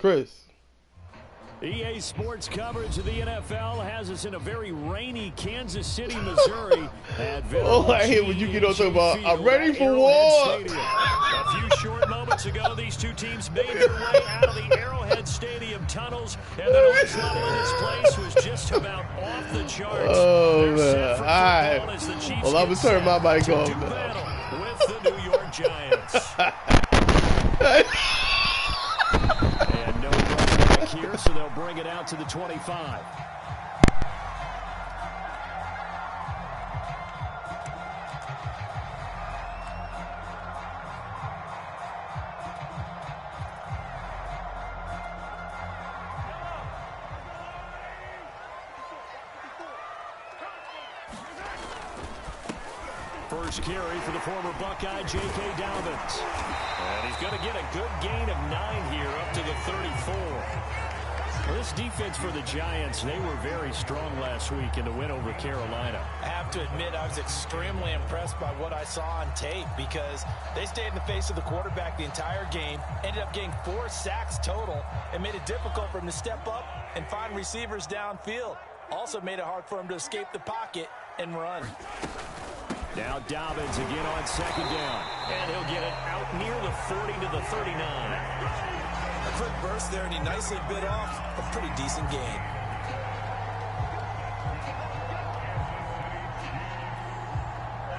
Chris. EA Sports coverage of the NFL has us in a very rainy Kansas City, Missouri. I hate when you get on talking about, I'm ready for war. A few short moments ago, these two teams made their way out of the Arrowhead Stadium tunnels, and the noise level in this place was just about off the charts. Oh, man. All right. Well, I'm going to turn my mic off now. With the New York Giants. And no running back here, so they'll bring it out to the 25. First carry for the former Buckeye, J.K. Dobbins. And he's going to get a good gain of 9 here up to the 34. Well, this defense for the Giants, they were very strong last week in the win over Carolina. I have to admit, I was extremely impressed by what I saw on tape because they stayed in the face of the quarterback the entire game, ended up getting 4 sacks total, and made it difficult for him to step up and find receivers downfield. Also made it hard for him to escape the pocket and run. Now Dobbins again on second down. And he'll get it out near the 40 to the 39. A quick burst there, and he nicely bit off a pretty decent gain.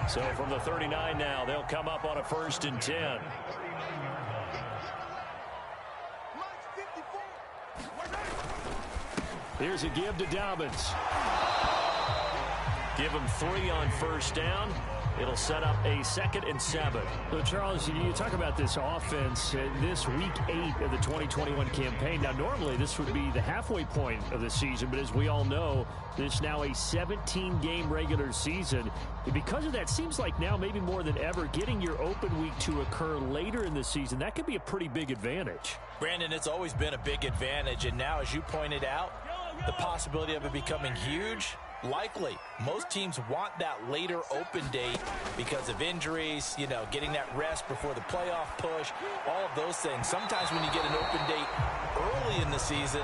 So from the 39 now, they'll come up on a 1st and 10. Here's a give to Dobbins. Give him 3 on 1st down. It'll set up a 2nd and 7. So, Charles, you talk about this offense this week 8 of the 2021 campaign. Now, normally this would be the halfway point of the season, but as we all know, there's now a 17-game regular season. And because of that, seems like now maybe more than ever, getting your open week to occur later in the season, that could be a pretty big advantage. Brandon, it's always been a big advantage, and now, as you pointed out, the possibility of it becoming huge, likely. Most teams want that later open date because of injuries, you know, getting that rest before the playoff push, all of those things. Sometimes when you get an open date early in the season,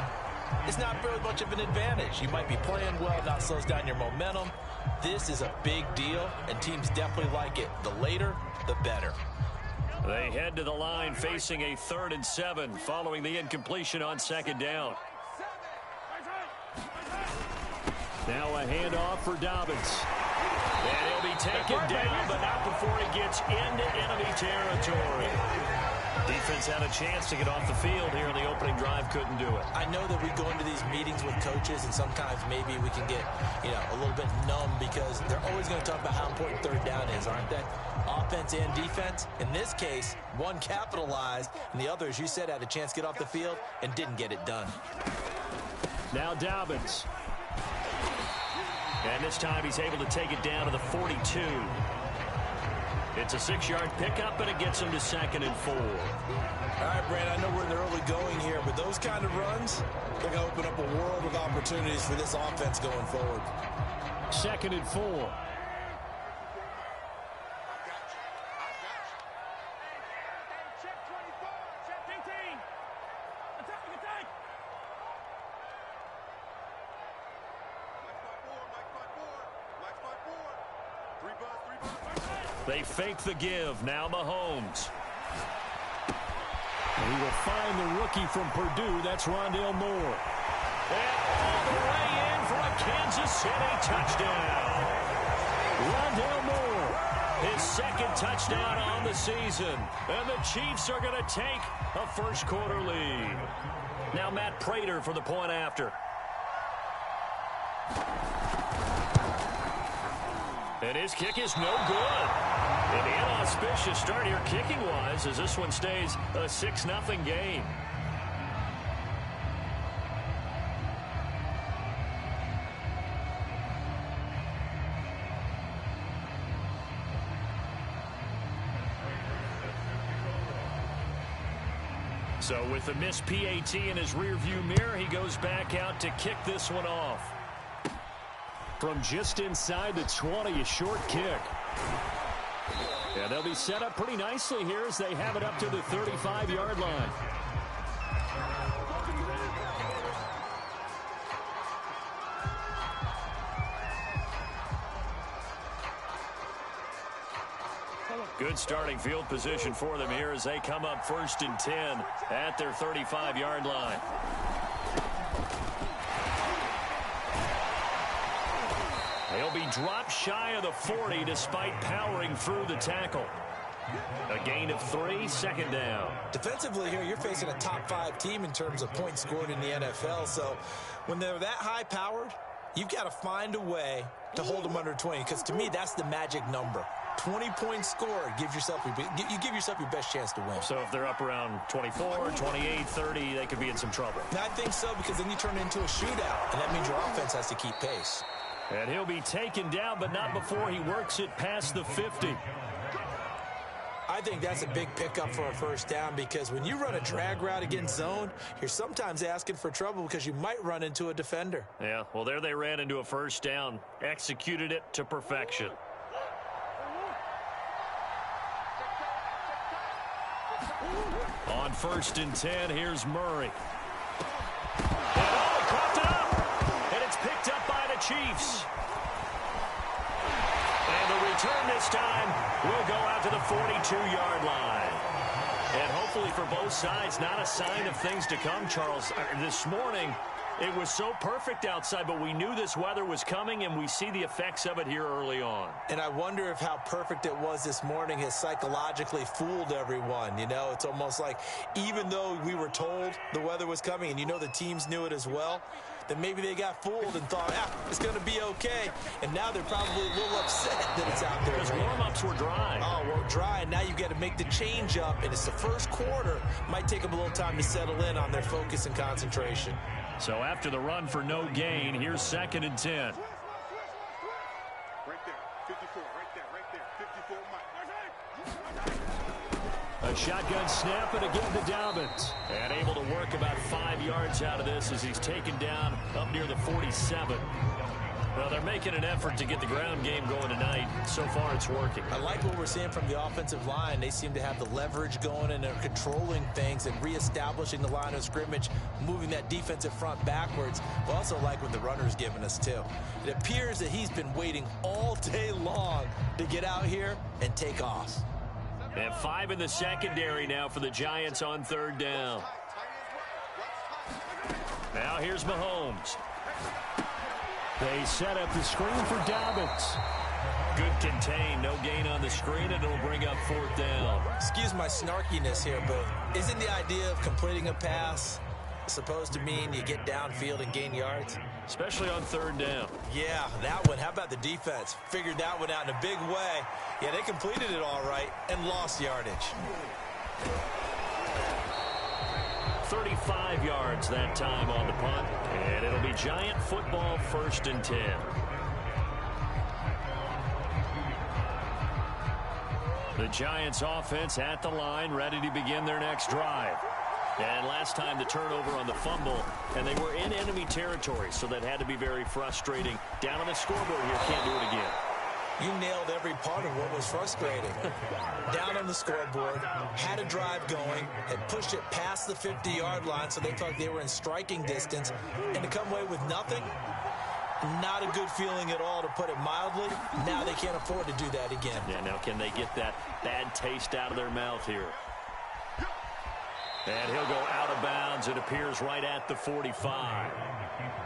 it's not very much of an advantage. You might be playing well, not slows down your momentum. This is a big deal, and teams definitely like it. The later, the better. They head to the line facing a 3rd and 7 following the incompletion on 2nd down. Now a handoff for Dobbins. And he'll be taken down, but not before he gets into enemy territory. Defense had a chance to get off the field here in the opening drive, couldn't do it. I know that we go into these meetings with coaches, and sometimes maybe we can get, you know, a little bit numb because they're always going to talk about how important 3rd down is, aren't they? Offense and defense. In this case, one capitalized, and the other, as you said, had a chance to get off the field and didn't get it done. Now Dobbins. And this time he's able to take it down to the 42. It's a 6-yard pickup, and it gets him to 2nd and 4. All right, Brandon, I know we're in the early going here, but those kind of runs, they're going to open up a world of opportunities for this offense going forward. 2nd and 4. They fake the give. Now Mahomes. And he will find the rookie from Purdue. That's Rondale Moore. And all the way in for a Kansas City touchdown. Rondale Moore, his 2nd touchdown on the season. And the Chiefs are going to take a first-quarter lead. Now Matt Prater for the point after. And his kick is no good. An inauspicious start here kicking-wise as this one stays a 6-0 game. So with the missed PAT in his rearview mirror, he goes back out to kick this one off. From just inside the 20, a short kick. And they'll be set up pretty nicely here as they have it up to the 35-yard line. Good starting field position for them here as they come up 1st and 10 at their 35-yard line. They'll be dropped shy of the 40 despite powering through the tackle. A gain of 3, 2nd down. Defensively here, you're facing a top 5 team in terms of points scored in the NFL. So when they're that high-powered, you've got to find a way to hold them under 20, because to me, that's the magic number. 20 points scored, you give yourself your best chance to win. So if they're up around 24, 28, 30, they could be in some trouble. I think so, because then you turn it into a shootout, and that means your offense has to keep pace. And he'll be taken down, but not before he works it past the 50. I think that's a big pickup for a 1st down, because when you run a drag route against zone, you're sometimes asking for trouble because you might run into a defender. Yeah, well, there they ran into a 1st down, executed it to perfection. On 1st and 10, here's Murray. And he cropped it up, and it's picked up by the Chiefs. And the return this time will go out to the 42-yard line. And hopefully for both sides, not a sign of things to come, Charles. This morning, it was so perfect outside, but we knew this weather was coming, and we see the effects of it here early on. And I wonder if how perfect it was this morning has psychologically fooled everyone. You know, it's almost like even though we were told the weather was coming, and you know the teams knew it as well, then maybe they got fooled and thought, it's going to be okay. And now they're probably a little upset that it's out there. Because warm-ups were dry. Oh, well, dry, and now you've got to make the change up, and it's the first quarter. Might take them a little time to settle in on their focus and concentration. So after the run for no gain, here's 2nd and 10. Right there, 54, right there, 54. A shotgun snap, and again to Dobbins. And able to work about 5 yards out of this as he's taken down up near the 47. Well, they're making an effort to get the ground game going tonight. So far, it's working. I like what we're seeing from the offensive line. They seem to have the leverage going, and they're controlling things and reestablishing the line of scrimmage, moving that defensive front backwards. I also like what the runner's giving us, too. It appears that he's been waiting all day long to get out here and take off. And 5 in the secondary now for the Giants on 3rd down. Now here's Mahomes. They set up the screen for Dobbins. Good contain, no gain on the screen, and it'll bring up 4th down. Excuse my snarkiness here, but isn't the idea of completing a pass supposed to mean you get downfield and gain yards? Especially on 3rd down. Yeah, that one. How about the defense? Figured that one out in a big way. Yeah, they completed it all right and lost yardage. 35 yards that time on the punt, and it'll be Giant football 1st and 10. The Giants offense at the line, ready to begin their next drive. And last time the turnover on the fumble, and they were in enemy territory, so that had to be very frustrating. Down on the scoreboard here, can't do it again. You nailed every part of what was frustrating. Down on the scoreboard, had a drive going, had pushed it past the 50-yard line, so they thought they were in striking distance, and to come away with nothing, not a good feeling at all, to put it mildly. Now they can't afford to do that again. Yeah, now can they get that bad taste out of their mouth here? And he'll go out of bounds. It appears right at the 45.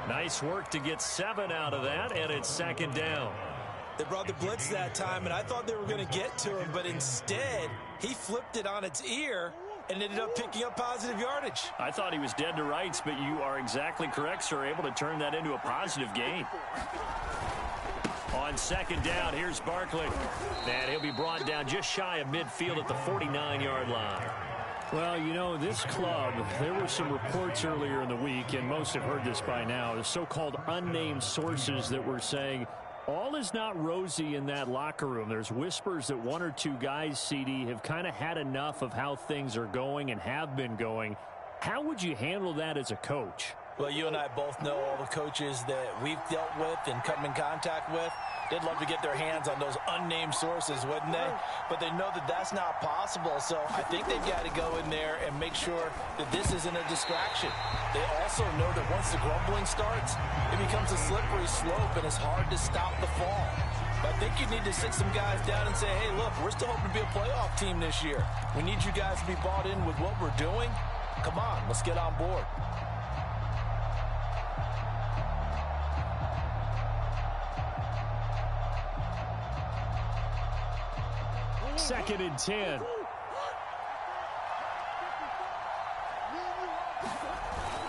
Nice work to get 7 out of that, and it's 2nd down. They brought the blitz that time, and I thought they were going to get to him, but instead, he flipped it on its ear and ended up picking up positive yardage. I thought he was dead to rights, but you are exactly correct, sir, able to turn that into a positive gain. On 2nd down, here's Barkley. And he'll be brought down just shy of midfield at the 49-yard line. Well, you know, this club, there were some reports earlier in the week, and most have heard this by now, the so-called unnamed sources that were saying all is not rosy in that locker room. There's whispers that 1 or 2 guys, CD, have kind of had enough of how things are going and have been going. How would you handle that as a coach? Well, you and I both know all the coaches that we've dealt with and come in contact with. They'd love to get their hands on those unnamed sources, wouldn't they? But they know that that's not possible, so I think they've got to go in there and make sure that this isn't a distraction. They also know that once the grumbling starts, it becomes a slippery slope and it's hard to stop the fall. But I think you need to sit some guys down and say, hey, look, we're still hoping to be a playoff team this year. We need you guys to be bought in with what we're doing. Come on, let's get on board. Second and 10.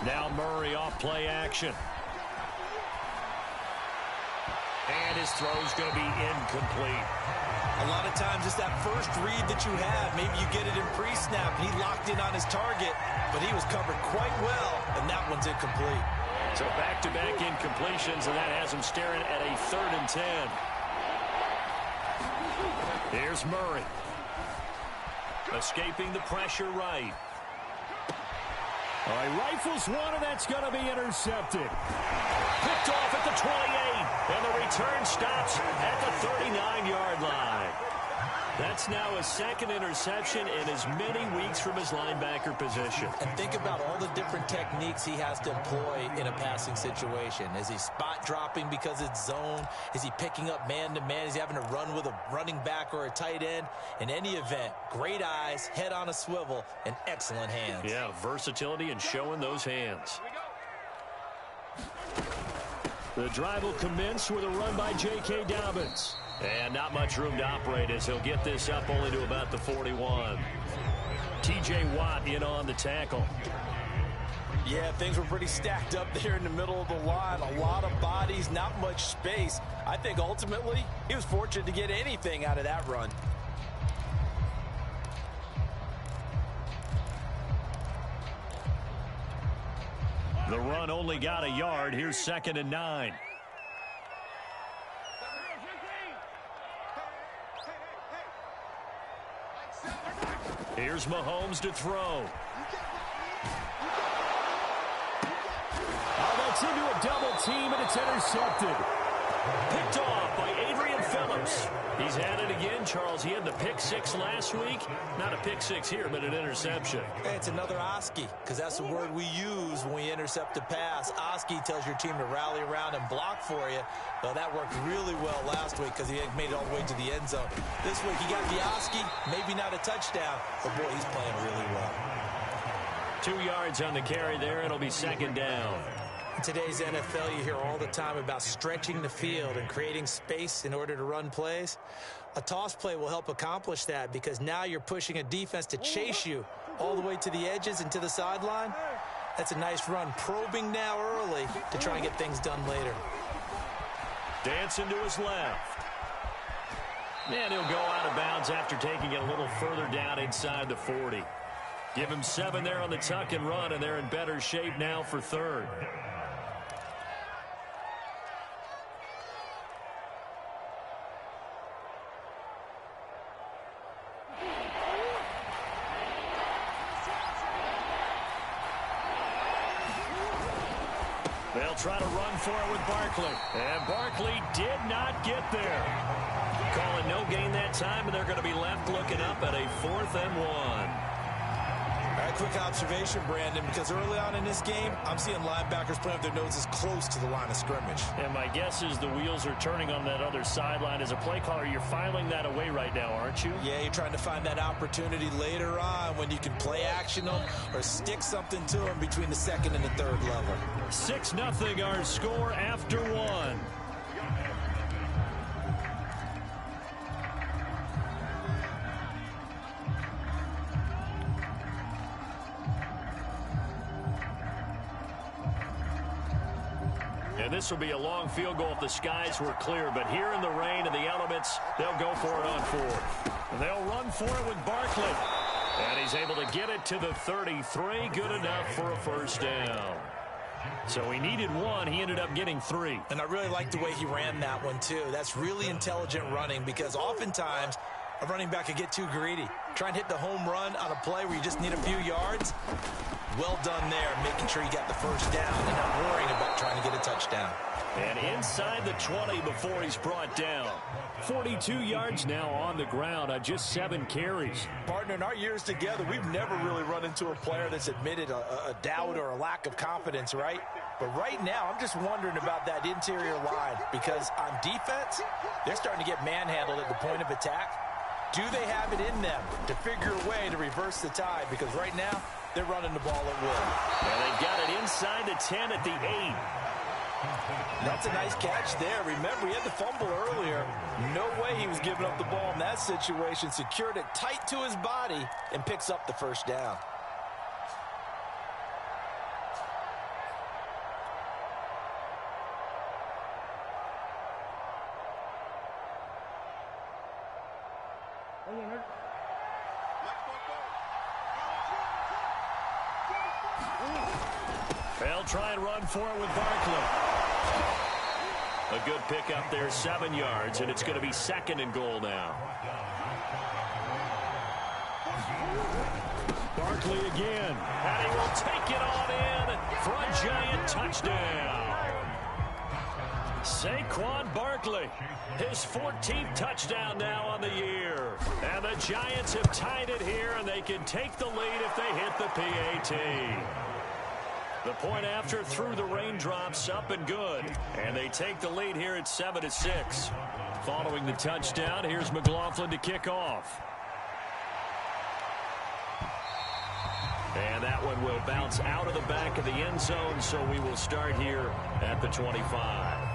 Now Murray off play action. And his throw's going to be incomplete. A lot of times it's that first read that you have. Maybe you get it in pre-snap, and he locked in on his target, but he was covered quite well, and that one's incomplete. So back-to-back incompletions, and that has him staring at a 3rd and 10. Here's Murray. Escaping the pressure right. All right, rifles one, and that's going to be intercepted. Picked off at the 28, and the return stops at the 39-yard line. That's now a second interception in as many weeks from his linebacker position. And think about all the different techniques he has to employ in a passing situation. Is he spot dropping because it's zone? Is he picking up man-to-man? Is he having to run with a running back or a tight end? In any event, great eyes, head on a swivel, and excellent hands. Yeah, versatility and showing those hands. The drive will commence with a run by J.K. Dobbins. And not much room to operate as he'll get this up only to about the 41. T.J. Watt in on the tackle. Yeah, things were pretty stacked up there in the middle of the line. A lot of bodies, not much space. I think ultimately he was fortunate to get anything out of that run. The run only got a yard. Here's 2nd and 9. Here's Mahomes to throw. Oh, that's into a double team, and it's intercepted. Picked off by Adrian Phillips. He's had it again, Charles. He had the pick six last week. Not a pick six here, but an interception. Hey, it's another Oski, because that's the word we use when we intercept a pass. Oski tells your team to rally around and block for you. Well, that worked really well last week because he made it all the way to the end zone. This week he got the Oski, maybe not a touchdown, but boy, he's playing really well. 2 yards on the carry there. It'll be 2nd down. In today's NFL, you hear all the time about stretching the field and creating space in order to run plays. A toss play will help accomplish that because now you're pushing a defense to chase you all the way to the edges and to the sideline. That's a nice run, probing now early to try and get things done later. Dancing to his left. And he'll go out of bounds after taking it a little further down inside the 40. Give him 7 there on the tuck and run, and they're in better shape now for 3rd. They'll try to run for it with Barkley. And Barkley did not get there. Calling no gain that time, and they're going to be left looking up at a 4th and 1. All right, quick observation, Brandon, because early on in this game, I'm seeing linebackers playing with their noses close to the line of scrimmage. And my guess is the wheels are turning on that other sideline. As a play caller, you're filing that away right now, aren't you? Yeah, you're trying to find that opportunity later on when you can play action them or stick something to them between the 2nd and the 3rd level. 6-0 our score after 1. And this will be a long field goal if the skies were clear. But here in the rain and the elements, they'll go for it on 4th. And they'll run for it with Barkley. And he's able to get it to the 33. Good enough for a 1st down. So he needed 1. He ended up getting 3. And I really like the way he ran that one, too. That's really intelligent running because oftentimes A running back could get too greedy. Try and hit the home run on a play where you just need a few yards. Well done there, making sure you got the first down and not worrying about trying to get a touchdown. And inside the 20 before he's brought down. 42 yards now on the ground on just 7 carries. Partner, in our years together, we've never really run into a player that's admitted a doubt or a lack of confidence, right? But right now, I'm just wondering about that interior line because on defense, they're starting to get manhandled at the point of attack. Do they have it in them to figure a way to reverse the tide? Because right now, they're running the ball at will. And they've got it inside the 10 at the 8. That's a nice catch there. Remember, he had the fumble earlier. No way he was giving up the ball in that situation. Secured it tight to his body and picks up the first down. They'll try and run for it with Barkley. A good pickup there, 7 yards, and it's going to be 2nd and goal now. Barkley again, and he will take it on in for a Giant touchdown. Saquon Barkley, his 14th touchdown now on the year. And the Giants have tied it here, and they can take the lead if they hit the PAT. The point after through the raindrops, up and good. And they take the lead here at 7-6. Following the touchdown, here's McLaughlin to kick off. And that one will bounce out of the back of the end zone, so we will start here at the 25.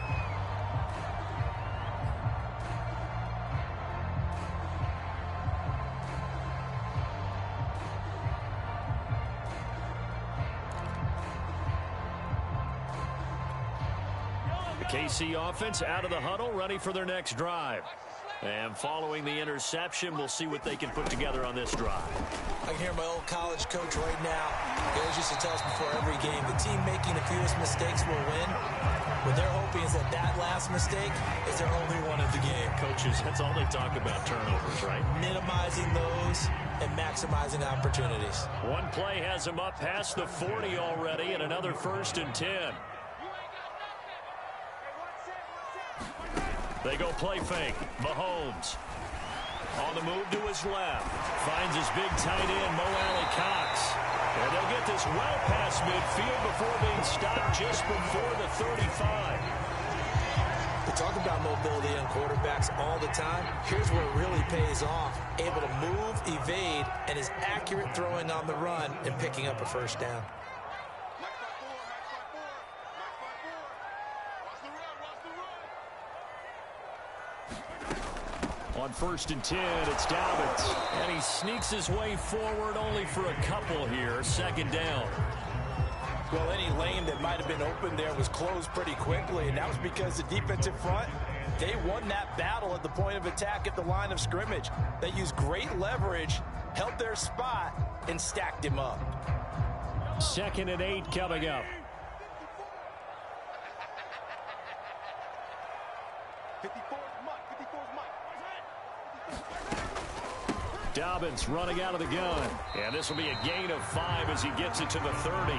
KC offense out of the huddle, ready for their next drive. And following the interception, we'll see what they can put together on this drive. I can hear my old college coach right now. He always used to tell us before every game, the team making the fewest mistakes will win. What they're hoping is that last mistake is their only one of the game. Coaches, that's all they talk about, turnovers, right? Minimizing those and maximizing opportunities. One play has them up past the 40 already, and another 1st and 10. They go play fake. Mahomes on the move to his left. Finds his big tight end, Mo Alley-Cox. And they'll get this well past midfield before being stopped just before the 35. We talk about mobility on quarterbacks all the time. Here's where it really pays off. Able to move, evade, and is accurate throwing on the run and picking up a first down. On 1st and 10, it's Dobbins. And he sneaks his way forward only for a couple here. 2nd down. Well, any lane that might have been open there was closed pretty quickly, and that was because the defensive front, they won that battle at the point of attack at the line of scrimmage. They used great leverage, held their spot, and stacked him up. 2nd and 8 coming up. Dobbins running out of the gun. And this will be a gain of 5 as he gets it to the 30.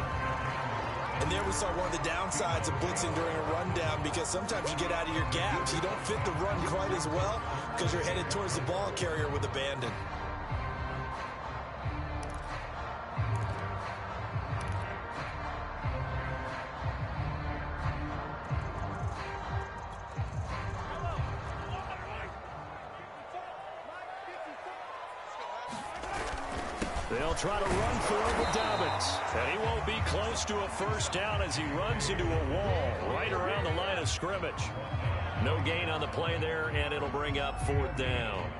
And there we saw one of the downsides of blitzing during a rundown, because sometimes you get out of your gaps. You don't fit the run quite as well because you're headed towards the ball carrier with abandon. They'll try to run for it with Dobbins. And he won't be close to a first down as he runs into a wall right around the line of scrimmage. No gain on the play there, and it'll bring up 4th down.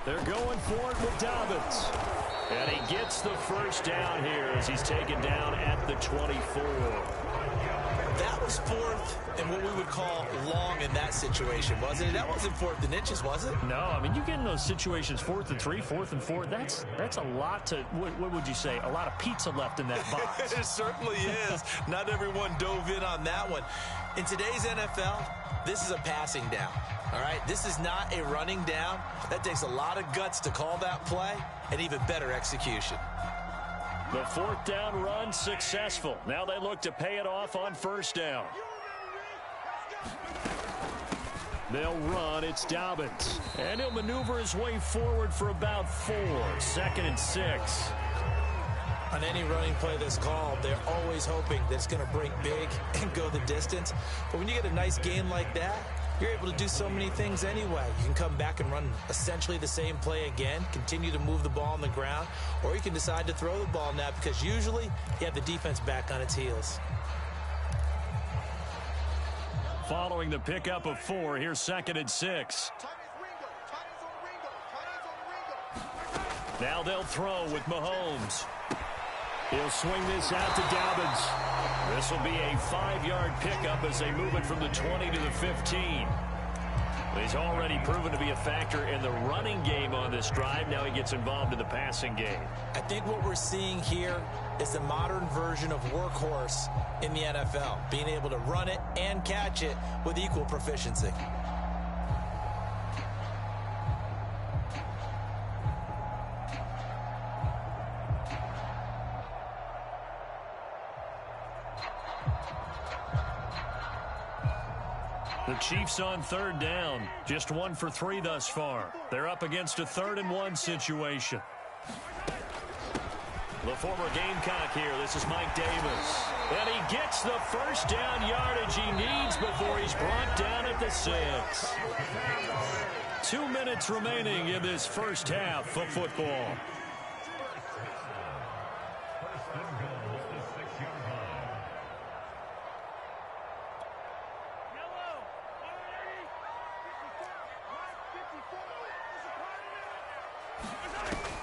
They're going for it with Dobbins. And he gets the first down here as he's taken down at the 24. That was fourth and what we would call long in that situation, wasn't it? That wasn't fourth and inches, was it? No, I mean, you get in those situations, 4th and 3, 4th and 4. That's a lot to, what would you say, a lot of pizza left in that box. It certainly is. Not everyone dove in on that one. In today's NFL, this is a passing down. All right, this is not a running down. That takes a lot of guts to call that play and even better execution. The 4th down run successful. Now they look to pay it off on 1st down. They'll run. It's Dobbins. And he'll maneuver his way forward for about 4. 2nd and 6. On any running play that's called, they're always hoping that it's going to break big and go the distance. But when you get a nice gain like that, you're able to do so many things anyway. You can come back and run essentially the same play again, continue to move the ball on the ground, or you can decide to throw the ball now because usually you have the defense back on its heels. Following the pickup of 4, here's 2nd and 6. Now they'll throw with Mahomes. He'll swing this out to Dobbins. This will be a 5-yard pickup as they move it from the 20 to the 15. He's already proven to be a factor in the running game on this drive. Now he gets involved in the passing game. I think what we're seeing here is the modern version of workhorse in the NFL, being able to run it and catch it with equal proficiency. The Chiefs on 3rd down. Just 1 for 3 thus far. They're up against a 3rd and 1 situation. The former Gamecock here. This is Mike Davis. And he gets the first down yardage he needs before he's brought down at the 6. 2 minutes remaining in this first half of football.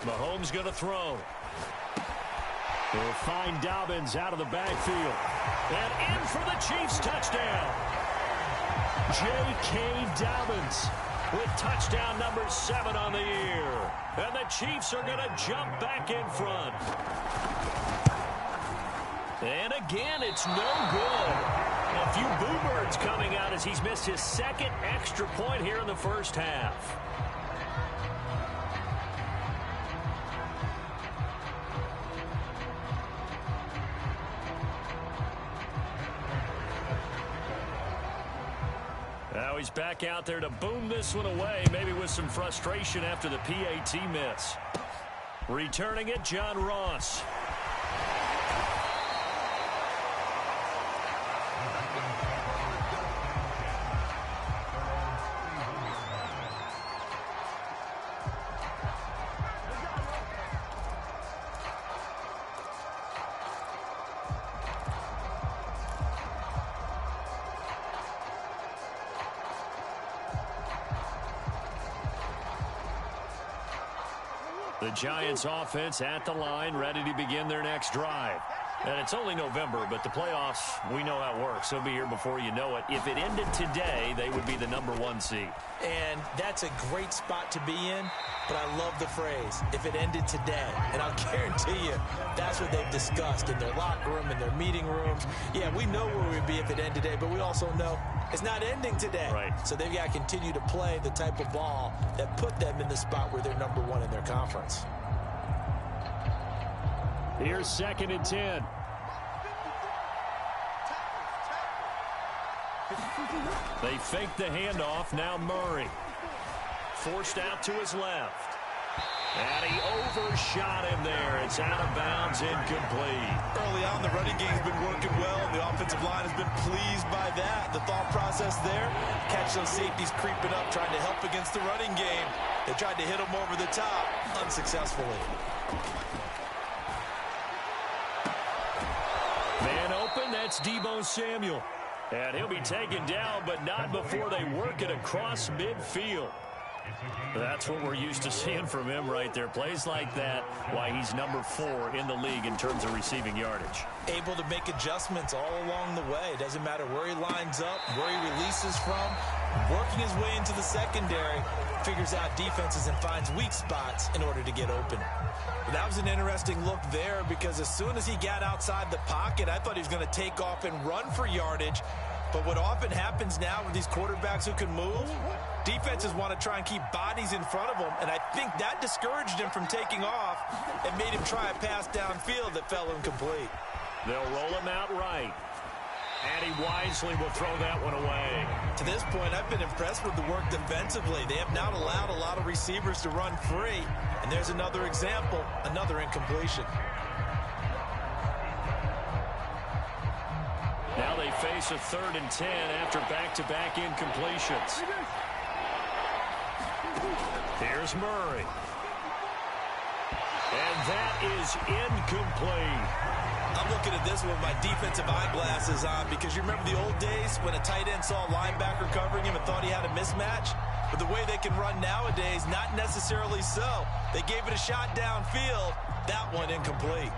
Mahomes going to throw. He'll find Dobbins out of the backfield. And in for the Chiefs touchdown. J.K. Dobbins with touchdown number 7 on the year. And the Chiefs are going to jump back in front. And again, it's no good. A few boo birds coming out as he's missed his 2nd extra point here in the first half. Now he's back out there to boom this one away, maybe with some frustration after the PAT miss. Returning it, John Ross. The Giants offense at the line, ready to begin their next drive. And it's only November, but the playoffs, we know how it works. They'll be here before you know it. If it ended today, they would be the number 1 seed. And that's a great spot to be in, but I love the phrase, if it ended today. And I'll guarantee you, that's what they've discussed in their locker room, in their meeting rooms. Yeah, we know where we'd be if it ended today, but we also know it's not ending today. Right. So they've got to continue to play the type of ball that put them in the spot where they're number 1 in their conference. Here's 2nd and 10. They fake the handoff. Now Murray. Forced out to his left. And he overshot him there. It's out of bounds, incomplete. Early on, the running game's been working well, and the offensive line has been pleased by that. The thought process there, catch those safeties creeping up, trying to help against the running game. They tried to hit them over the top, unsuccessfully. Man open, that's Deebo Samuel. And he'll be taken down, but not before they work it across midfield. That's what we're used to seeing from him right there. Plays like that, why he's number 4 in the league in terms of receiving yardage. Able to make adjustments all along the way. Doesn't matter where he lines up, where he releases from. Working his way into the secondary, figures out defenses and finds weak spots in order to get open. But that was an interesting look there because as soon as he got outside the pocket, I thought he was going to take off and run for yardage. But what often happens now with these quarterbacks who can move, defenses want to try and keep bodies in front of them, and I think that discouraged him from taking off and made him try a pass downfield that fell incomplete. They'll roll him out right. And he wisely will throw that one away. To this point, I've been impressed with the work defensively. They have not allowed a lot of receivers to run free. And there's another example, another incompletion. Now they face a 3rd and 10 after back-to-back incompletions. Here's Murray. And that is incomplete. I'm looking at this with my defensive eyeglasses on because you remember the old days when a tight end saw a linebacker covering him and thought he had a mismatch? But the way they can run nowadays, not necessarily so. They gave it a shot downfield. That one incomplete.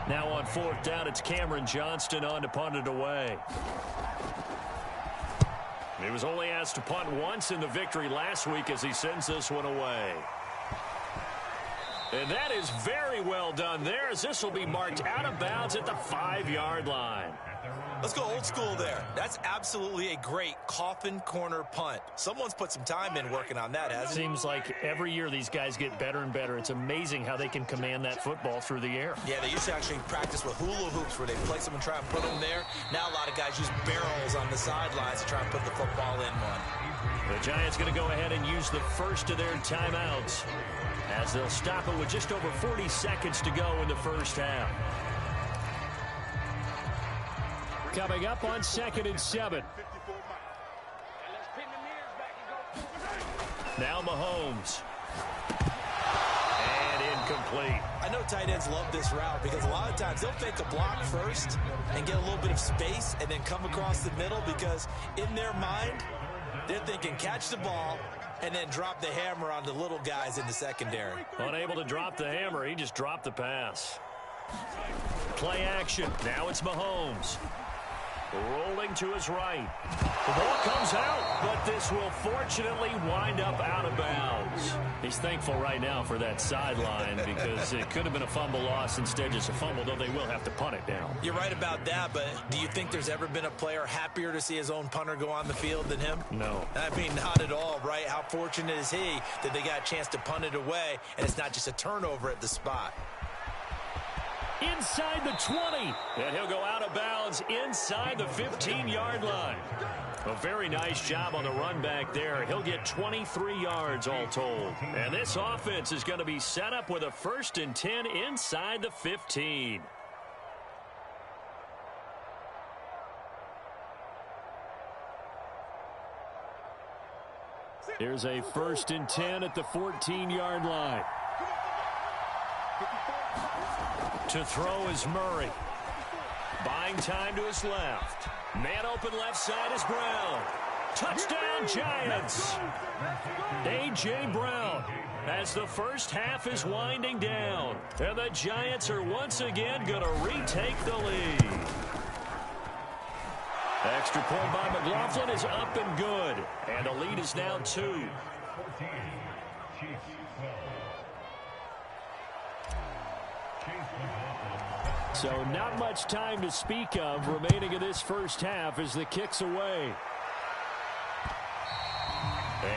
Now on 4th down, it's Cameron Johnston on to punt it away. He was only asked to punt once in the victory last week as he sends this one away. And that is very well done there as this will be marked out of bounds at the 5-yard line. Let's go old school there. That's absolutely a great coffin corner punt. Someone's put some time in working on that, hasn't it? Seems like every year these guys get better and better. It's amazing how they can command that football through the air. Yeah, they used to actually practice with hula hoops where they place them and try and put them there. Now a lot of guys use barrels on the sidelines to try and put the football in one. The Giants going to go ahead and use the first of their timeouts as they'll stop it with just over 40 seconds to go in the first half. Coming up on 2nd and 7. Now Mahomes. And incomplete. I know tight ends love this route because a lot of times they'll fake a block first and get a little bit of space and then come across the middle because in their mind, they're thinking catch the ball and then drop the hammer on the little guys in the secondary. Unable to drop the hammer, he just dropped the pass. Play action. Now it's Mahomes. Rolling to his right. The ball comes out, but this will fortunately wind up out of bounds. He's thankful right now for that sideline because it could have been a fumble loss, instead just a fumble, though they will have to punt it down. You're right about that, but do you think there's ever been a player happier to see his own punter go on the field than him? No. I mean, not at all, right? How fortunate is he that they got a chance to punt it away, and it's not just a turnover at the spot. Inside the 20, and he'll go out of bounds inside the 15-yard line. A very nice job on the run back there. He'll get 23 yards all told. And this offense is going to be set up with a 1st and 10 inside the 15. Here's a 1st and 10 at the 14-yard line. To throw is Murray. Buying time to his left. Man open left side is Brown. Touchdown Giants. A.J. Brown as the first half is winding down. And the Giants are once again going to retake the lead. Extra point by McLaughlin is up and good. And the lead is now 2. So not much time to speak of remaining in this first half as the kick's away.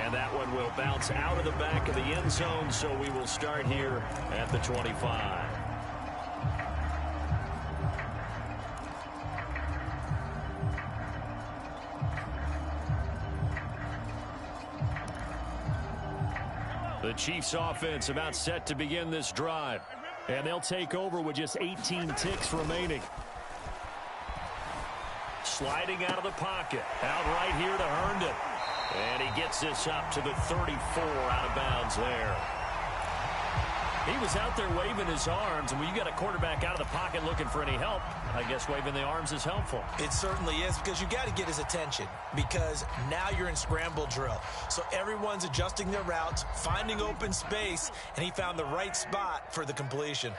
And that one will bounce out of the back of the end zone, so we will start here at the 25. The Chiefs offense about set to begin this drive. And they'll take over with just 18 ticks remaining. Sliding out of the pocket. Out right here to Herndon. And he gets this up to the 34 out of bounds there. He was out there waving his arms, and when you got a quarterback out of the pocket looking for any help, I guess waving the arms is helpful. It certainly is, because you got to get his attention, because now you're in scramble drill. So everyone's adjusting their routes, finding open space, and he found the right spot for the completion.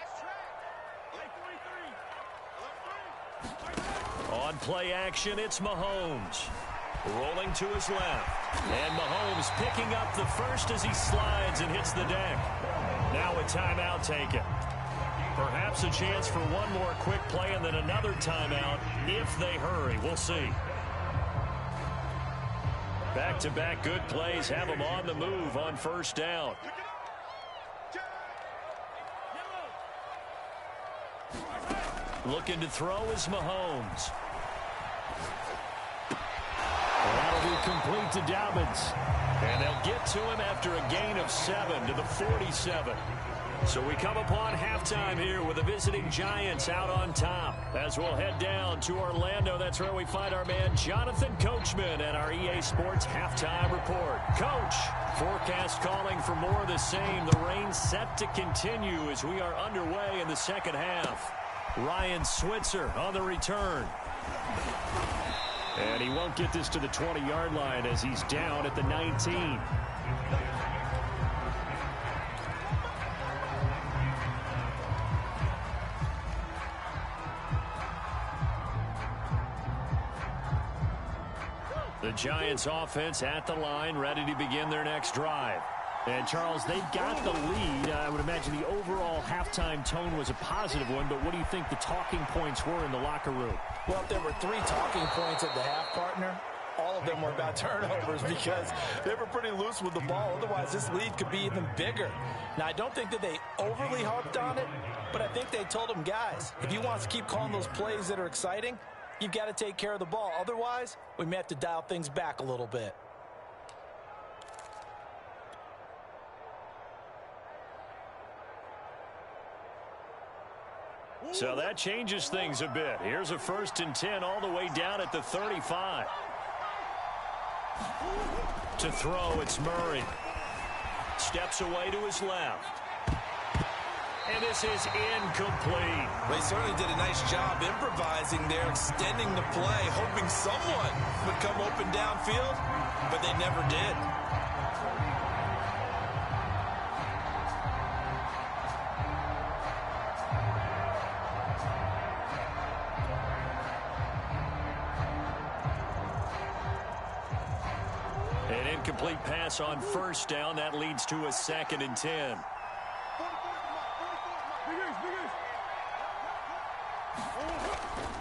On play action, it's Mahomes. Rolling to his left. And Mahomes picking up the first as he slides and hits the deck. Now a timeout taken. Perhaps a chance for one more quick play and then another timeout if they hurry. We'll see. Back-to-back good plays have them on the move on first down. Looking to throw is Mahomes. That'll be complete to Dobbins. And they'll get to him after a gain of 7 to the 47. So we come upon halftime here with the visiting Giants out on top. As we'll head down to Orlando, that's where we find our man Jonathan Coachman at our EA Sports Halftime Report. Coach, forecast calling for more of the same. The rain set to continue as we are underway in the second half. Ryan Switzer on the return. And he won't get this to the 20-yard line as he's down at the 19. The Giants offense at the line, ready to begin their next drive. And, Charles, they've got the lead. I would imagine the overall halftime tone was a positive one, but what do you think the talking points were in the locker room? Well, if there were 3 talking points at the half, partner, all of them were about turnovers because they were pretty loose with the ball. Otherwise, this lead could be even bigger. Now, I don't think that they overly harped on it, but I think they told them, guys, if you want to keep calling those plays that are exciting, you've got to take care of the ball. Otherwise, we may have to dial things back a little bit. So that changes things a bit. Here's a 1st and 10 all the way down at the 35. To throw, it's Murray. Steps away to his left. And this is incomplete. They certainly did a nice job improvising there, extending the play, hoping someone would come open downfield, but they never did. An incomplete pass on first down. That leads to a 2nd and 10.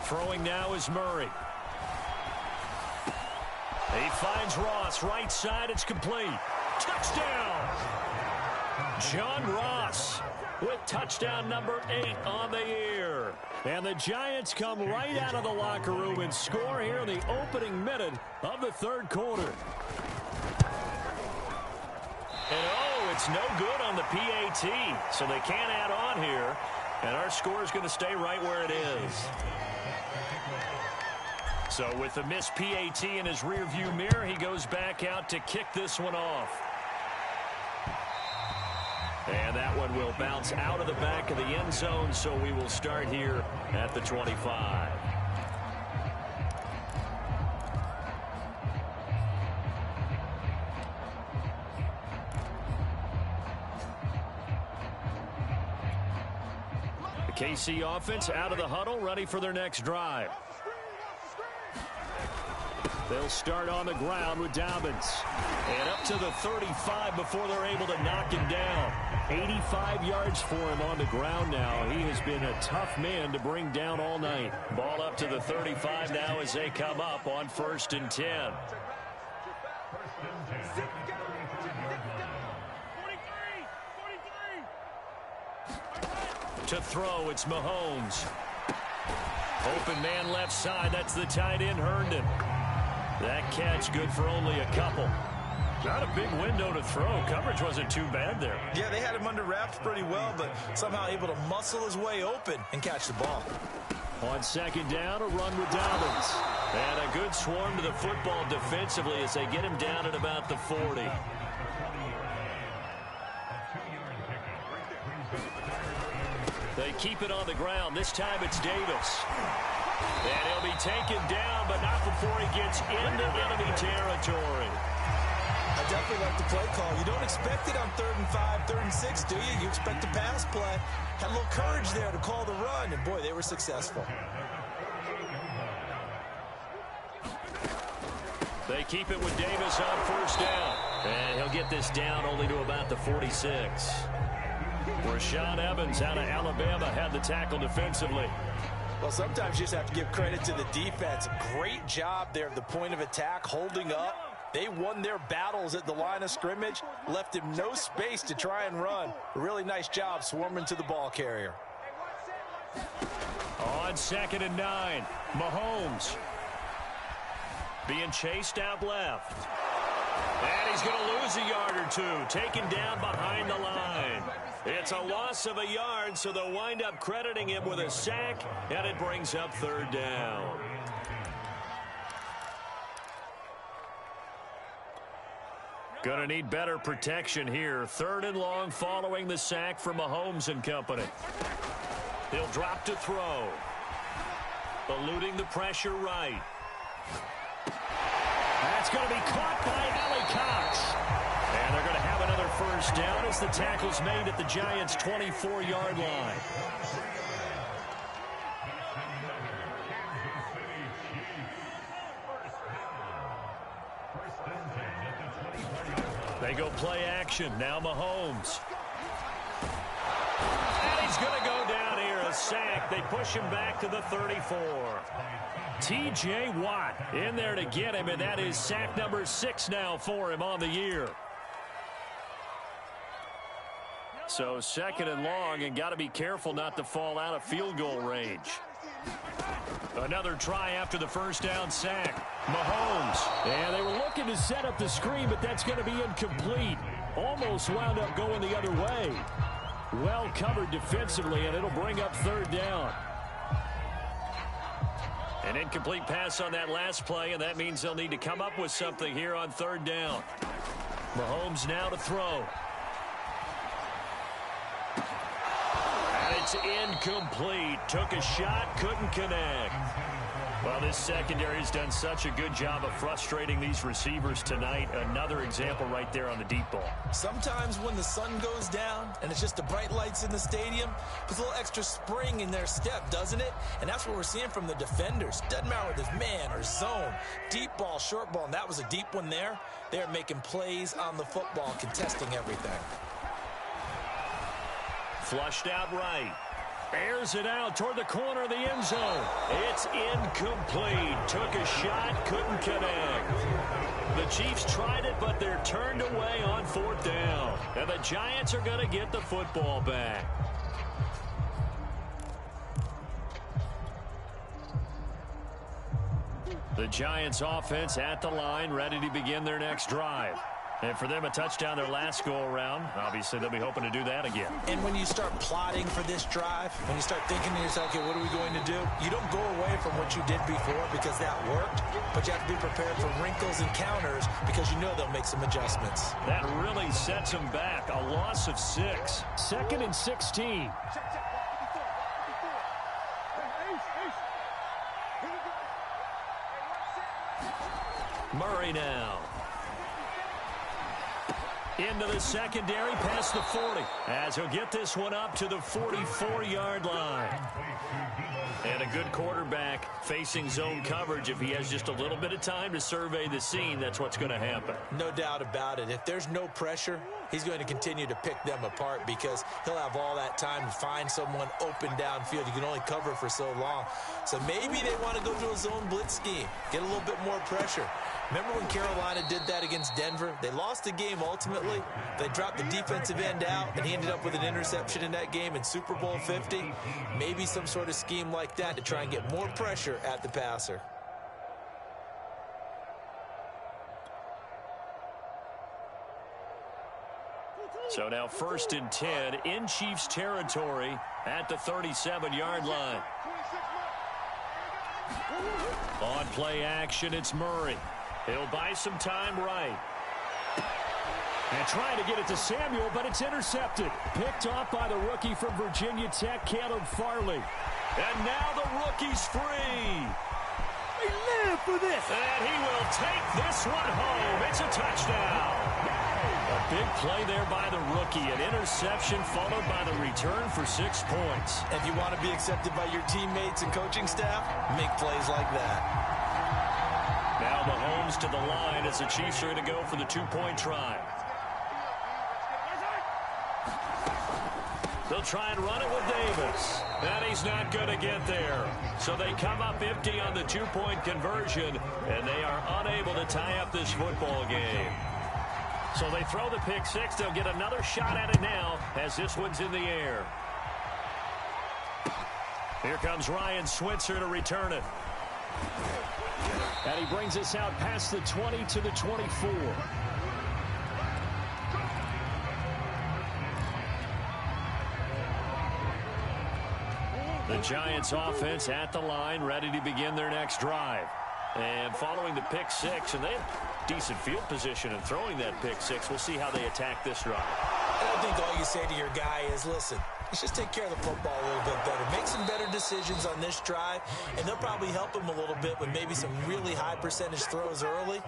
Throwing now is Murray. He finds Ross. Right side, it's complete. Touchdown! John Ross with touchdown number 8 on the year. And the Giants come right out of the locker room and score here in the opening minute of the 3rd quarter. And it's no good on the PAT, so they can't add on here. And our score is going to stay right where it is. So with the missed PAT in his rearview mirror, he goes back out to kick this one off. And that one will bounce out of the back of the end zone, so we will start here at the 25. The KC offense out of the huddle, ready for their next drive. They'll start on the ground with Dobbins. And up to the 35 before they're able to knock him down. 85 yards for him on the ground now. He has been a tough man to bring down all night. Ball up to the 35 now as they come up on 1st and 10. To throw, it's Mahomes. Open man left side, that's the tight end, Herndon. That catch good for only a couple. Not a big window to throw. Coverage wasn't too bad there. Yeah, they had him under wraps pretty well, but somehow able to muscle his way open and catch the ball. On 2nd down, a run with Dobbins. And a good swarm to the football defensively as they get him down at about the 40. They keep it on the ground. This time it's Davis. And he'll be taken down, but not before he gets into enemy territory. I definitely like the play call. You don't expect it on 3rd and 5, 3rd and 6, do you? You expect a pass play. Had a little courage there to call the run, and boy, they were successful. They keep it with Davis on 1st down. And he'll get this down only to about the 46. Rashaan Evans out of Alabama had the tackle defensively. Well, sometimes you just have to give credit to the defense. Great job there at the point of attack, holding up. They won their battles at the line of scrimmage, left him no space to try and run. A really nice job swarming to the ball carrier. On 2nd and 9, Mahomes being chased out left. And he's going to lose a yard or two, taken down behind the line. It's a loss of a yard, so they'll wind up crediting him with a sack, and it brings up 3rd down. Gonna need better protection here. 3rd and long following the sack from Mahomes and company. He'll drop to throw. Eluding the pressure right. That's going to be caught by Allie Cox. And they're going to have another 1st down as the tackle's made at the Giants' 24-yard line. They go play action. Now Mahomes. And he's going to go down here. A sack. They push him back to the 34. T.J. Watt in there to get him, and that is sack number 6 now for him on the year. So 2nd and long, and got to be careful not to fall out of field goal range. Another try after the 1st down sack. Mahomes. And they were looking to set up the screen, but that's going to be incomplete. Almost wound up going the other way. Well covered defensively, and it'll bring up 3rd down. An incomplete pass on that last play, and that means they'll need to come up with something here on 3rd down. Mahomes now to throw. And it's incomplete. Took a shot, couldn't connect. Well, this secondary has done such a good job of frustrating these receivers tonight. Another example right there on the deep ball. Sometimes when the sun goes down and it's just the bright lights in the stadium, puts a little extra spring in their step, doesn't it? And that's what we're seeing from the defenders. Doesn't matter whether it's man or zone, deep ball, short ball, and that was a deep one there. They're making plays on the football, contesting everything. Flushed out right. Airs it out toward the corner of the end zone. It's incomplete. Took a shot, couldn't connect. The Chiefs tried it, but they're turned away on 4th down. And the Giants are going to get the football back. The Giants offense at the line, ready to begin their next drive. And for them, a touchdown their last go-around. Obviously, they'll be hoping to do that again. And when you start plotting for this drive, when you start thinking to yourself, okay, what are we going to do? You don't go away from what you did before because that worked, but you have to be prepared for wrinkles and counters because you know they'll make some adjustments. That really sets them back. A loss of 6. 2nd and 16. Murray now. Into the secondary, past the 40, as he'll get this one up to the 44-yard line. And a good quarterback facing zone coverage. If he has just a little bit of time to survey the scene, that's what's going to happen. No doubt about it. If there's no pressure, he's going to continue to pick them apart because he'll have all that time to find someone open downfield. You can only cover for so long. So maybe they want to go to a zone blitz scheme, get a little bit more pressure. Remember when Carolina did that against Denver? They lost the game ultimately. They dropped the defensive end out, and he ended up with an interception in that game in Super Bowl 50. Maybe some sort of scheme like that to try and get more pressure at the passer. So now 1st and 10 in Chiefs territory at the 37-yard line. On play action, it's Murray. He'll buy some time right. And trying to get it to Samuel, but it's intercepted. Picked off by the rookie from Virginia Tech, Caleb Farley. And now the rookie's free. They live for this. And he will take this one home. It's a touchdown. A big play there by the rookie. An interception followed by the return for 6 points. If you want to be accepted by your teammates and coaching staff, make plays like that. Now Mahomes to the line as the Chiefs are going to go for the 2-point try. They'll try and run it with Davis. And he's not going to get there. So they come up empty on the 2-point conversion, and they are unable to tie up this football game. So they throw the pick six. They'll get another shot at it now as this one's in the air. Here comes Ryan Switzer to return it. And he brings us out past the 20 to the 24. The Giants offense at the line, ready to begin their next drive. And following the pick six, and they have decent field position in throwing that pick six. We'll see how they attack this drive. I think all you say to your guy is, listen, let's just take care of the football a little bit better. Make some better decisions on this drive, and they'll probably help him a little bit with maybe some really high percentage throws early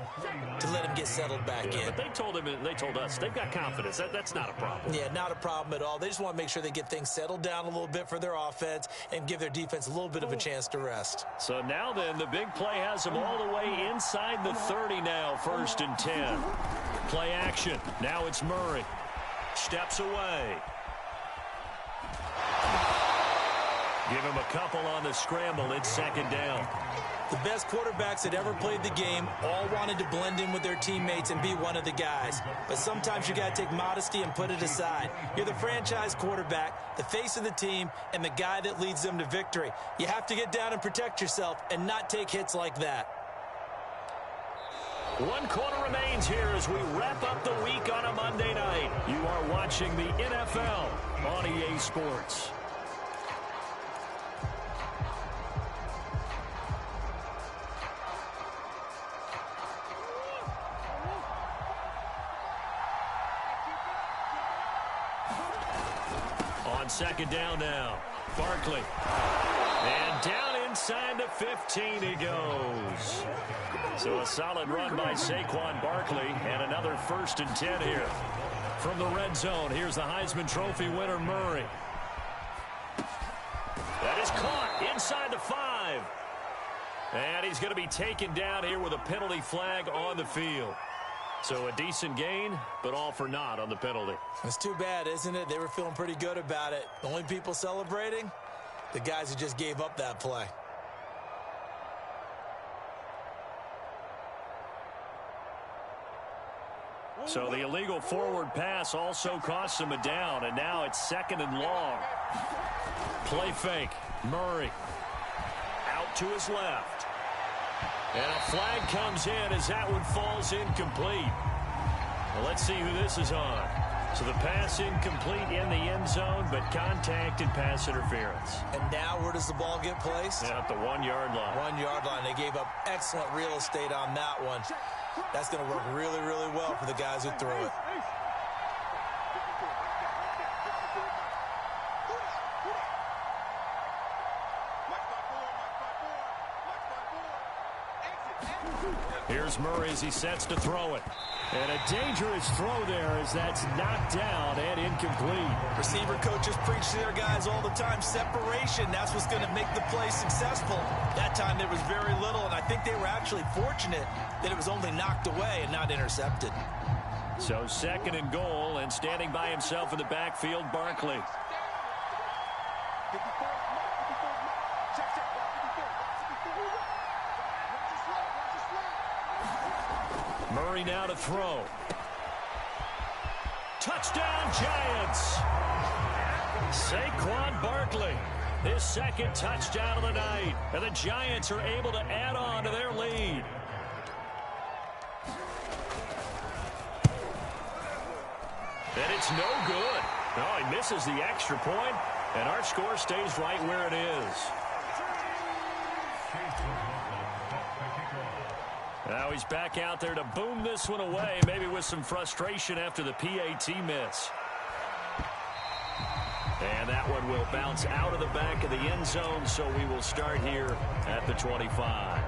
to let him get settled back in. But they told him, they told us, they've got confidence. That's not a problem. Yeah, not a problem at all. They just want to make sure they get things settled down a little bit for their offense and give their defense a little bit of a chance to rest. So now then, the big play has them all the way inside the 30 now, 1st and 10. Play action. Now it's Murray. Steps away. Give him a couple on the scramble. It's 2nd down. The best quarterbacks that ever played the game all wanted to blend in with their teammates and be one of the guys. But sometimes you got to take modesty and put it aside. You're the franchise quarterback, the face of the team, and the guy that leads them to victory. You have to get down and protect yourself and not take hits like that. 1 quarter remains here as we wrap up the week on a Monday night. You are watching the NFL on EA Sports. On 2nd down now, Barkley. And down inside the 15 he goes. So a solid run by Saquon Barkley, and another 1st and 10 here. From the red zone, here's the Heisman Trophy winner, Murray. That is caught inside the 5. And he's going to be taken down here with a penalty flag on the field. So a decent gain, but all for naught on the penalty. It's too bad, isn't it? They were feeling pretty good about it. The only people celebrating, the guys who just gave up that play. So the illegal forward pass also costs him a down, and now it's 2nd and long. Play fake. Murray out to his left. And a flag comes in as that one falls incomplete. Well, let's see who this is on. So the pass incomplete in the end zone, but contact and pass interference. And now where does the ball get placed? Yeah, at the 1-yard line. 1-yard line. They gave up excellent real estate on that one. That's going to work really, really well for the guys who threw it. Here's Murray as he sets to throw it. And a dangerous throw there as that's knocked down and incomplete. Receiver coaches preach to their guys all the time. Separation, that's what's going to make the play successful. That time there was very little, and I think they were actually fortunate that it was only knocked away and not intercepted. So 2nd and goal, and standing by himself in the backfield, Barkley. Murray now to throw. Touchdown, Giants! Saquon Barkley, his 2nd touchdown of the night. And the Giants are able to add on to their lead. And it's no good. No, he misses the extra point, and our score stays right where it is. Now he's back out there to boom this one away, maybe with some frustration after the PAT miss. And that one will bounce out of the back of the end zone, so we will start here at the 25.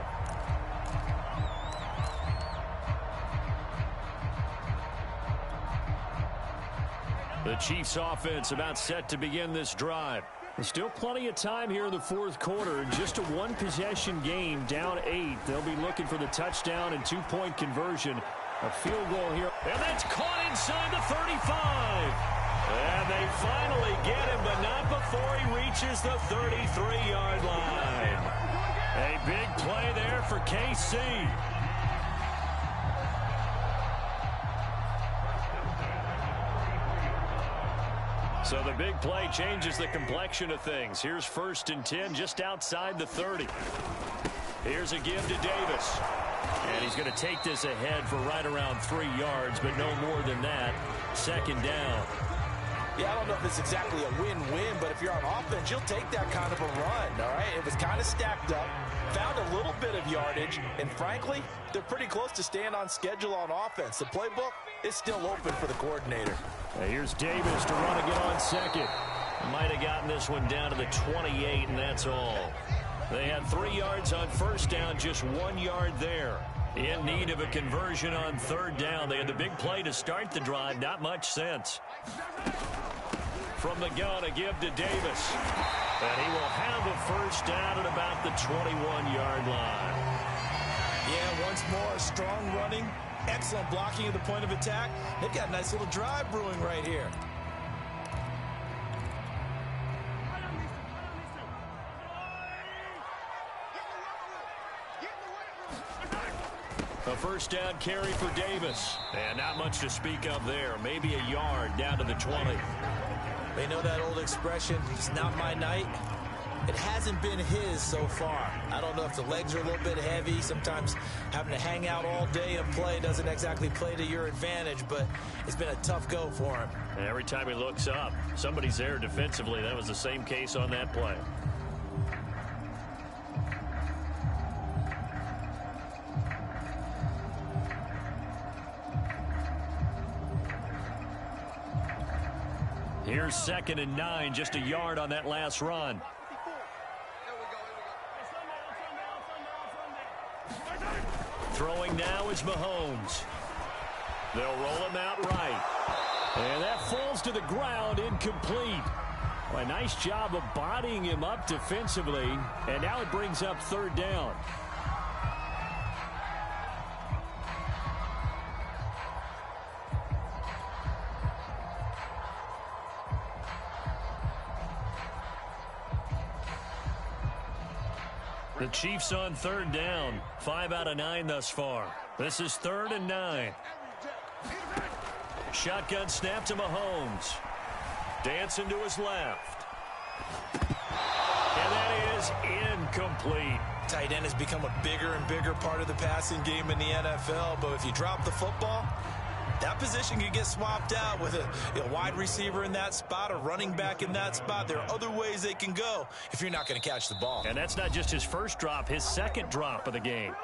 The Chiefs offense about set to begin this drive. There's still plenty of time here in the fourth quarter. Just a one-possession game, down 8. They'll be looking for the touchdown and two-point conversion. A field goal here. And that's caught inside the 35. And they finally get him, but not before he reaches the 33-yard line. A big play there for KC. So the big play changes the complexion of things. Here's 1st and 10 just outside the 30. Here's a give to Davis. And he's going to take this ahead for right around 3 yards, but no more than that. 2nd down. Yeah, I don't know if it's exactly a win-win, but if you're on offense, you'll take that kind of a run, all right? It was kind of stacked up, found a little bit of yardage, and frankly, they're pretty close to staying on schedule on offense. The playbook is still open for the coordinator. Here's Davis to run again on 2nd. Might have gotten this one down to the 28, and that's all. They had 3 yards on 1st down, just 1 yard there. In need of a conversion on 3rd down. They had the big play to start the drive. Not much sense. From the gun, a give to Davis. And he will have a 1st down at about the 21-yard line. Yeah, once more, strong running. Excellent blocking at the point of attack. They've got a nice little drive brewing right here. A 1st down carry for Davis. And not much to speak of there. Maybe a yard down to the 20. They know that old expression, it's not my night. It hasn't been his so far. I don't know if the legs are a little bit heavy. Sometimes having to hang out all day and play doesn't exactly play to your advantage, but it's been a tough go for him. And every time he looks up, somebody's there defensively. That was the same case on that play. Here's 2nd and 9, just a yard on that last run. Throwing now is Mahomes. They'll roll him out right. And that falls to the ground, incomplete. Well, a nice job of bodying him up defensively. And now it brings up 3rd down. The Chiefs on 3rd down. 5 out of 9 thus far. This is 3rd and 9. Shotgun snap to Mahomes. Dancing to his left. And that is incomplete. Tight end has become a bigger and bigger part of the passing game in the NFL, but if you drop the football, that position can get swapped out with a wide receiver in that spot, a running back in that spot. There are other ways they can go if you're not going to catch the ball. And that's not just his first drop, his 2nd drop of the game.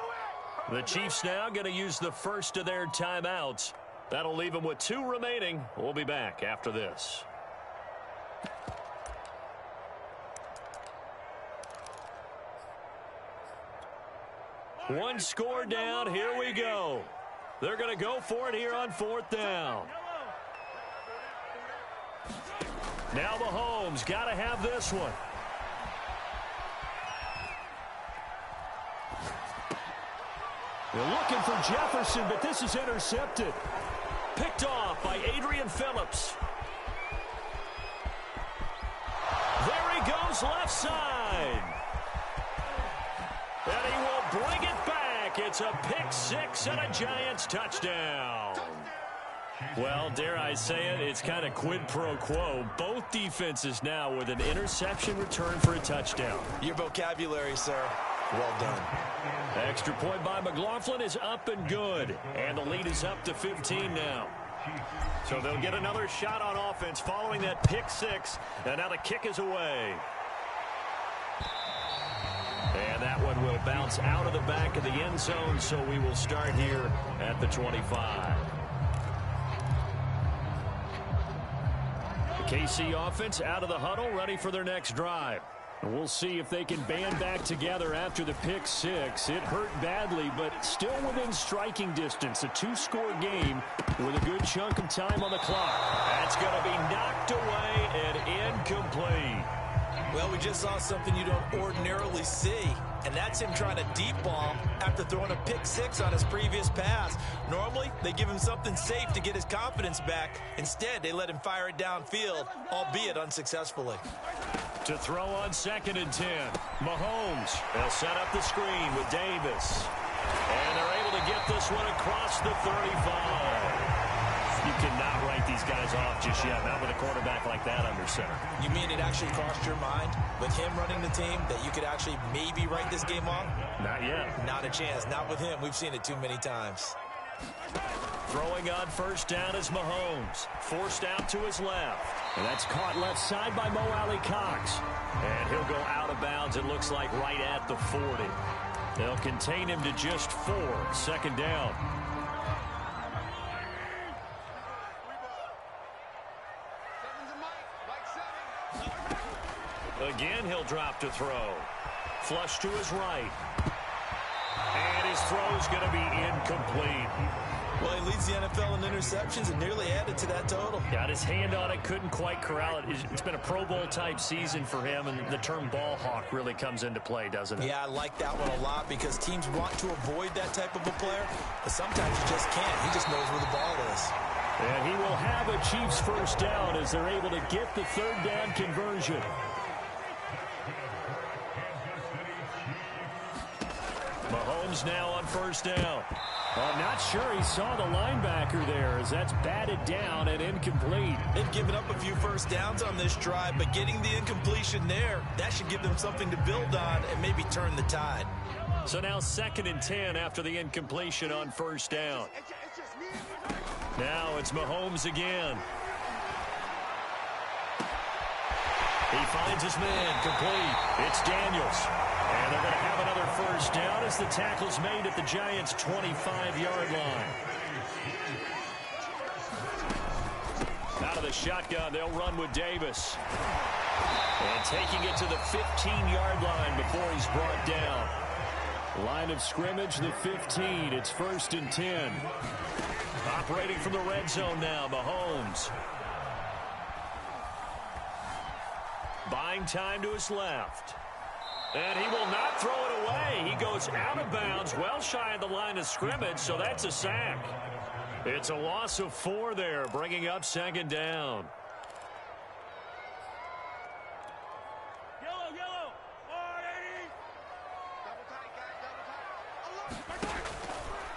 The Chiefs now going to use the first of their timeouts. That'll leave them with 2 remaining. We'll be back after this. One score down. Here we go. They're going to go for it here on 4th down. Now Mahomes got to have this one. They're looking for Jefferson, but this is intercepted. Picked off by Adrian Phillips. There he goes, left side. And he will bring it back. It's a pick 6 and a Giants touchdown. Well, dare I say it, it's kind of quid pro quo. Both defenses now with an interception return for a touchdown. Your vocabulary, sir. Well done. Extra point by McLaughlin is up and good. And the lead is up to 15 now. So they'll get another shot on offense following that pick 6. And now the kick is away. And that one will bounce out of the back of the end zone, so we will start here at the 25. The KC offense out of the huddle, ready for their next drive. And we'll see if they can band back together after the pick six. It hurt badly, but still within striking distance. A two-score game with a good chunk of time on the clock. That's going to be knocked away and incomplete. Well, we just saw something you don't ordinarily see, and that's him trying to deep ball after throwing a pick six on his previous pass. Normally, they give him something safe to get his confidence back. Instead, they let him fire it downfield, albeit unsuccessfully. To throw on 2nd and 10. Mahomes. They'll set up the screen with Davis. And they're able to get this one across the 35. You cannot write these guys off just yet, not with a quarterback like that under center. You mean it actually crossed your mind with him running the team that you could actually maybe write this game off? Not yet. Not a chance. Not with him. We've seen it too many times. Throwing on 1st down is Mahomes. Forced out to his left. And that's caught left side by Mo Alley-Cox. And he'll go out of bounds, it looks like, right at the 40. They'll contain him to just 4. 2nd down. Again, he'll drop to throw. Flush to his right. And his throw's going to be incomplete. Well, he leads the NFL in interceptions and nearly added to that total. Got his hand on it, couldn't quite corral it. It's been a Pro Bowl-type season for him, and the term ball hawk really comes into play, doesn't it? Yeah, I like that one a lot because teams want to avoid that type of a player, but sometimes you just can't. He just knows where the ball is. And he will have a Chiefs 1st down as they're able to get the 3rd down conversion. Mahomes now on 1st down. I'm not sure he saw the linebacker there as that's batted down and incomplete. They've given up a few 1st downs on this drive, but getting the incompletion there, that should give them something to build on and maybe turn the tide. So now 2nd and 10 after the incompletion on 1st down. Now it's Mahomes again. He finds his man complete. It's Daniels. And they're going to have another 1st down as the tackle's made at the Giants' 25-yard line. Out of the shotgun, they'll run with Davis. And taking it to the 15-yard line before he's brought down. Line of scrimmage, the 15. It's 1st and 10. Operating from the red zone now, Mahomes. Buying time to his left. And he will not throw it away. He goes out of bounds, well shy of the line of scrimmage, so that's a sack. It's a loss of 4 there, bringing up 2nd down. Yellow. 180.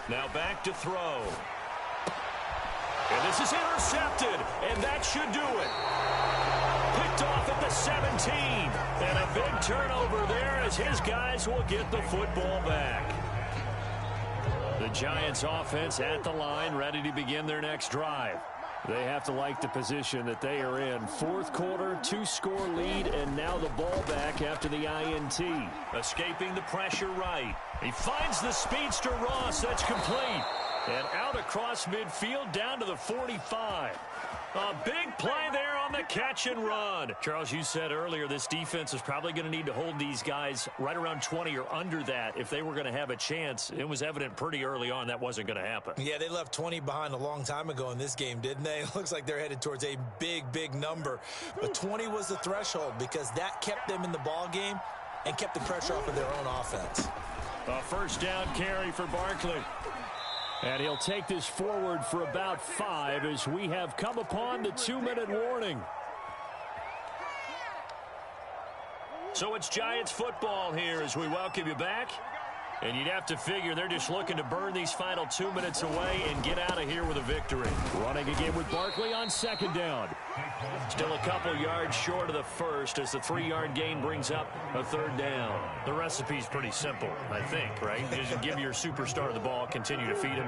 Now back to throw. And this is intercepted, and that should do it. Picked off at the 17. And a big turnover there as his guys will get the football back. The Giants offense at the line, ready to begin their next drive. They have to like the position that they are in. 4th quarter, 2-score lead, and now the ball back after the INT. Escaping the pressure right. He finds the speedster Ross. That's complete. And out across midfield down to the 45. A big play there on the catch and run. Charles, you said earlier this defense is probably going to need to hold these guys right around 20 or under that if they were going to have a chance. It was evident pretty early on that wasn't going to happen. Yeah, they left 20 behind a long time ago in this game, didn't they? It looks like they're headed towards a big number. But 20 was the threshold because that kept them in the ball game and kept the pressure off of their own offense. A 1st down carry for Barkley. And he'll take this forward for about 5 as we have come upon the 2-minute warning. So it's Giants football here as we welcome you back. And you'd have to figure they're just looking to burn these final 2 minutes away and get out of here with a victory. Running again with Barkley on second down. Still a couple yards short of the first as the 3-yard gain brings up a third down. The recipe's pretty simple, I think, right? Just give your superstar the ball, continue to feed him.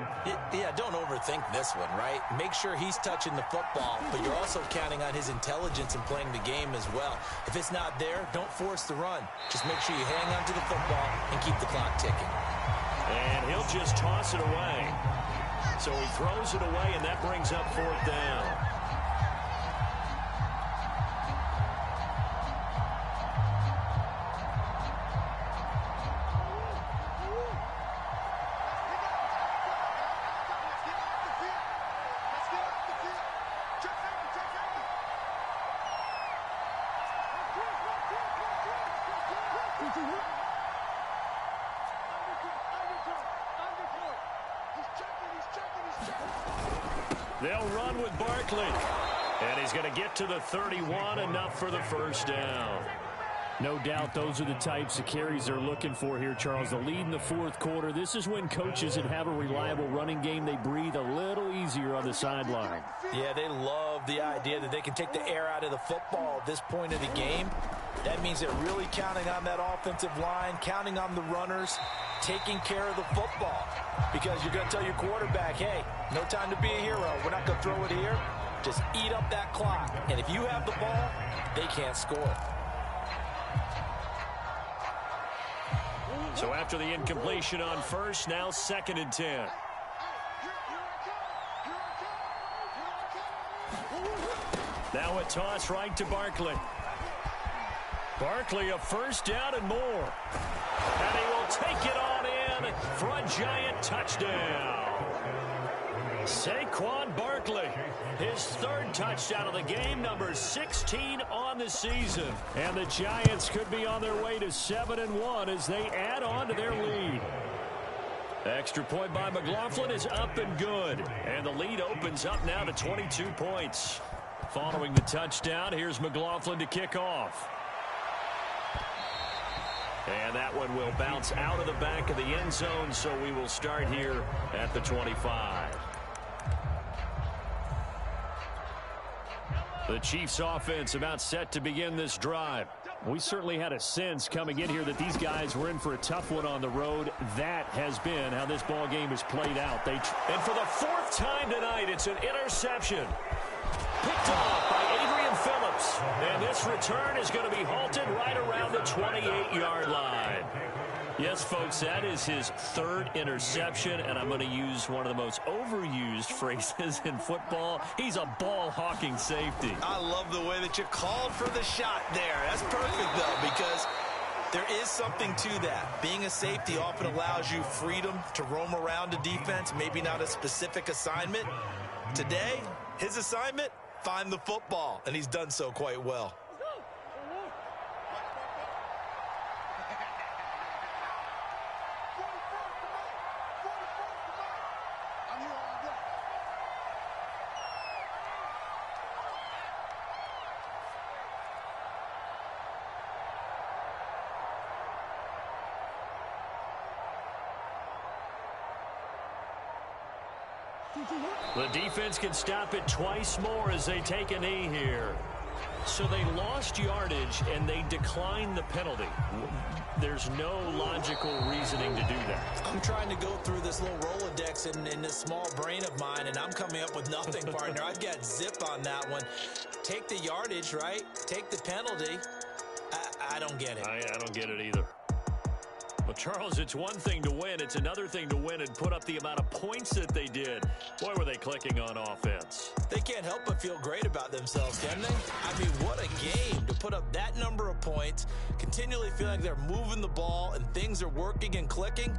Yeah, don't overthink this one, right? Make sure he's touching the football, but you're also counting on his intelligence in playing the game as well. If it's not there, don't force the run. Just make sure you hang on to the football and keep the clock ticking. And he'll just toss it away. So he throws it away, and that brings up fourth down. They'll run with Barkley. And he's going to get to the 31, enough for the first down. No doubt those are the types of carries they're looking for here, Charles. The lead in the fourth quarter. This is when coaches that have a reliable running game, they breathe a little easier on the sideline. Yeah, they love the idea that they can take the air out of the football at this point of the game. That means they're really counting on that offensive line, counting on the runners, taking care of the football. Because you're going to tell your quarterback, hey, no time to be a hero. We're not going to throw it here. Just eat up that clock. And if you have the ball, they can't score. So after the incompletion on first, now 2nd and 10. Now a toss right to Barkley. Barkley, a first down and more. And he will take it on in for a giant touchdown. Saquon Barkley, his 3rd touchdown of the game, number 16 on the season. And the Giants could be on their way to 7-1 as they add on to their lead. Extra point by McLaughlin is up and good. And the lead opens up now to 22 points. Following the touchdown, here's McLaughlin to kick off. And that one will bounce out of the back of the end zone, so we will start here at the 25. The Chiefs offense about set to begin this drive. We certainly had a sense coming in here that these guys were in for a tough one on the road. That has been how this ball game has played out. And for the 4th time tonight, it's an interception. Picked off by Adrian Phillips. And this return is going to be halted right around the 28-yard line. Yes, folks, that is his 3rd interception, and I'm going to use one of the most overused phrases in football. He's a ball-hawking safety. I love the way that you called for the shot there. That's perfect, though, because there is something to that. Being a safety often allows you freedom to roam around a defense, maybe not a specific assignment. Today, his assignment, find the football, and he's done so quite well. The defense can stop it twice more as they take a knee here. So they lost yardage and they declined the penalty. There's no logical reasoning to do that. I'm trying to go through this little Rolodex in this small brain of mine, and I'm coming up with nothing, partner. I've got zip on that one. Take the yardage, right? Take the penalty. I don't get it. I don't get it either. Well, Charles, it's one thing to win. It's another thing to win and put up the amount of points that they did. Boy, were they clicking on offense. They can't help but feel great about themselves, can they? I mean, what a game to put up that number of points, continually feeling like they're moving the ball and things are working and clicking.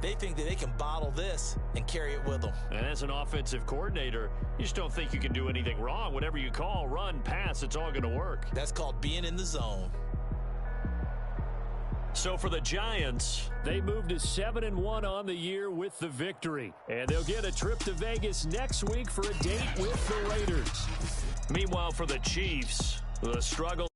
They think that they can bottle this and carry it with them. And as an offensive coordinator, you just don't think you can do anything wrong. Whatever you call, run, pass, it's all going to work. That's called being in the zone. So for the Giants, they moved to 7-1 on the year with the victory. And they'll get a trip to Vegas next week for a date with the Raiders. Meanwhile, for the Chiefs, the struggle